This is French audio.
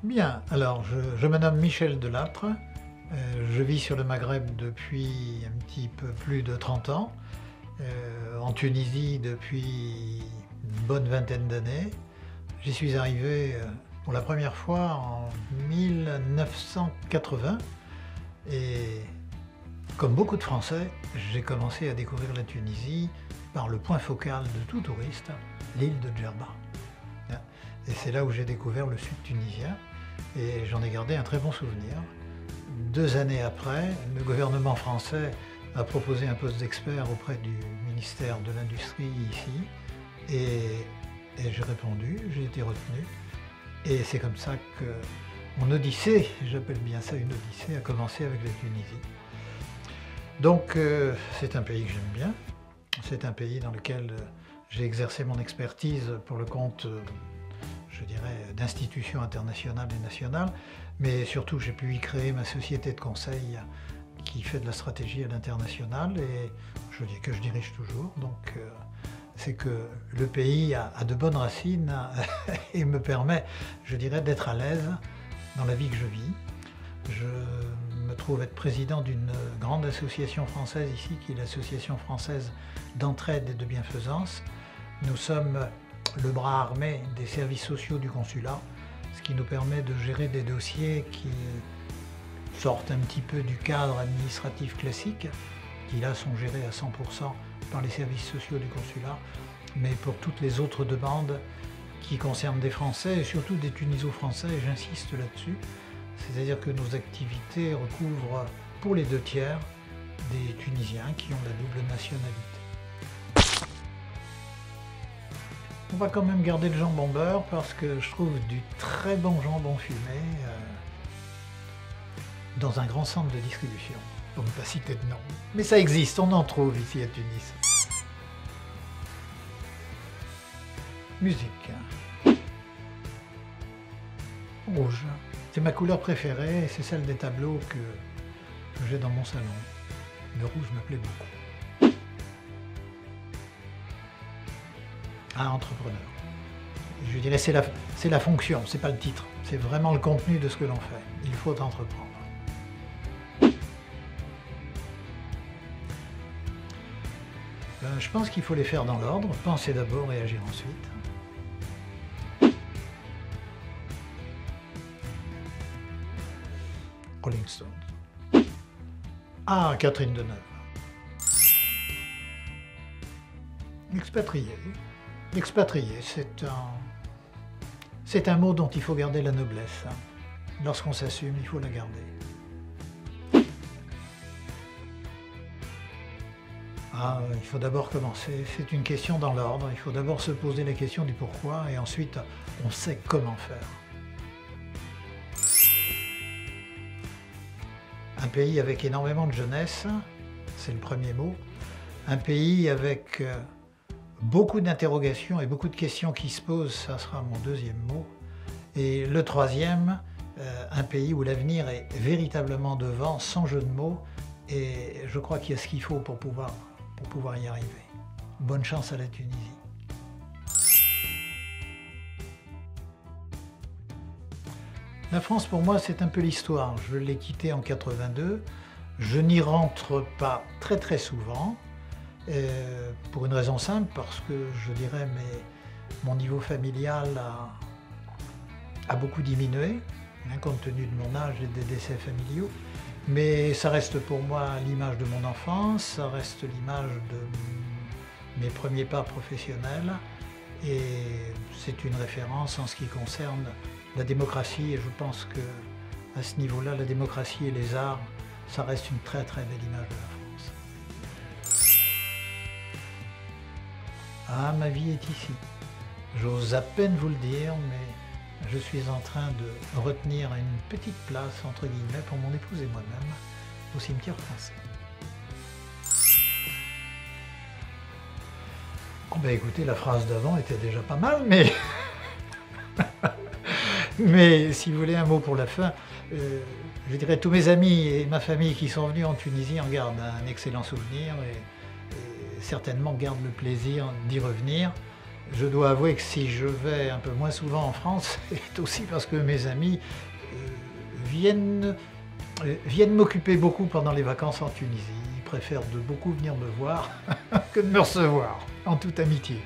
Bien, alors je me nomme Michel Delattre, je vis sur le Maghreb depuis un petit peu plus de 30 ans, en Tunisie depuis une bonne vingtaine d'années. J'y suis arrivé pour la première fois en 1980 et comme beaucoup de Français, j'ai commencé à découvrir la Tunisie par le point focal de tout touriste, l'île de Djerba. Et c'est là où j'ai découvert le sud tunisien et j'en ai gardé un très bon souvenir. 2 années après, le gouvernement français a proposé un poste d'expert auprès du ministère de l'Industrie ici et j'ai répondu, j'ai été retenu. Et c'est comme ça que mon odyssée, j'appelle bien ça une odyssée, a commencé avec la Tunisie. Donc c'est un pays que j'aime bien, c'est un pays dans lequel j'ai exercé mon expertise pour le compte, je dirais, d'institutions internationales et nationales, mais surtout j'ai pu y créer ma société de conseil qui fait de la stratégie à l'international et que je dirige toujours. Donc c'est que le pays a de bonnes racines et me permet, je dirais, d'être à l'aise dans la vie que je vis. Je me trouve être président d'une grande association française ici, qui est l'Association française d'entraide et de bienfaisance. Nous sommes le bras armé des services sociaux du consulat, ce qui nous permet de gérer des dossiers qui sortent un petit peu du cadre administratif classique, qui là sont gérés à 100% par les services sociaux du consulat, mais pour toutes les autres demandes qui concernent des Français et surtout des Tuniso-Français, et j'insiste là-dessus, c'est-à-dire que nos activités recouvrent pour les 2/3 des Tunisiens qui ont la double nationalité. On va quand même garder le jambon beurre parce que je trouve du très bon jambon fumé dans un grand centre de distribution, pour ne pas citer de nom. Mais ça existe, on en trouve ici à Tunis. Musique. Rouge. C'est ma couleur préférée et c'est celle des tableaux que j'ai dans mon salon. Le rouge me plaît beaucoup. Ah, entrepreneur. Je dirais c'est la fonction, c'est pas le titre. C'est vraiment le contenu de ce que l'on fait. Il faut entreprendre. Je pense qu'il faut les faire dans l'ordre. Penser d'abord et agir ensuite. Rolling Stones. Ah, Catherine Deneuve. Expatrié. Expatrié, c'est un mot dont il faut garder la noblesse. Lorsqu'on s'assume, il faut la garder. Ah, il faut d'abord commencer, c'est une question dans l'ordre, il faut d'abord se poser la question du pourquoi et ensuite on sait comment faire. Un pays avec énormément de jeunesse, c'est le premier mot. Un pays avec beaucoup d'interrogations et beaucoup de questions qui se posent, ça sera mon deuxième mot. Et le troisième, un pays où l'avenir est véritablement devant, sans jeu de mots, et je crois qu'il y a ce qu'il faut pour pouvoir y arriver. Bonne chance à la Tunisie. La France, pour moi, c'est un peu l'histoire. Je l'ai quittée en 82. Je n'y rentre pas très souvent, pour une raison simple, parce que je dirais mon niveau familial a beaucoup diminué, compte tenu de mon âge et des décès familiaux. Mais ça reste pour moi l'image de mon enfance, ça reste l'image de mes premiers pas professionnels et c'est une référence en ce qui concerne la démocratie et je pense qu'à ce niveau-là, la démocratie et les arts, ça reste une très belle image de la France. Ah, ma vie est ici. J'ose à peine vous le dire, mais je suis en train de retenir une petite place, entre guillemets, pour mon épouse et moi-même, au cimetière français. Oh ben écoutez, la phrase d'avant était déjà pas mal, mais... mais si vous voulez un mot pour la fin, je dirais tous mes amis et ma famille qui sont venus en Tunisie en gardent un excellent souvenir et certainement gardent le plaisir d'y revenir. Je dois avouer que si je vais un peu moins souvent en France, c'est aussi parce que mes amis viennent m'occuper beaucoup pendant les vacances en Tunisie. Ils préfèrent de beaucoup venir me voir que de me recevoir, en toute amitié.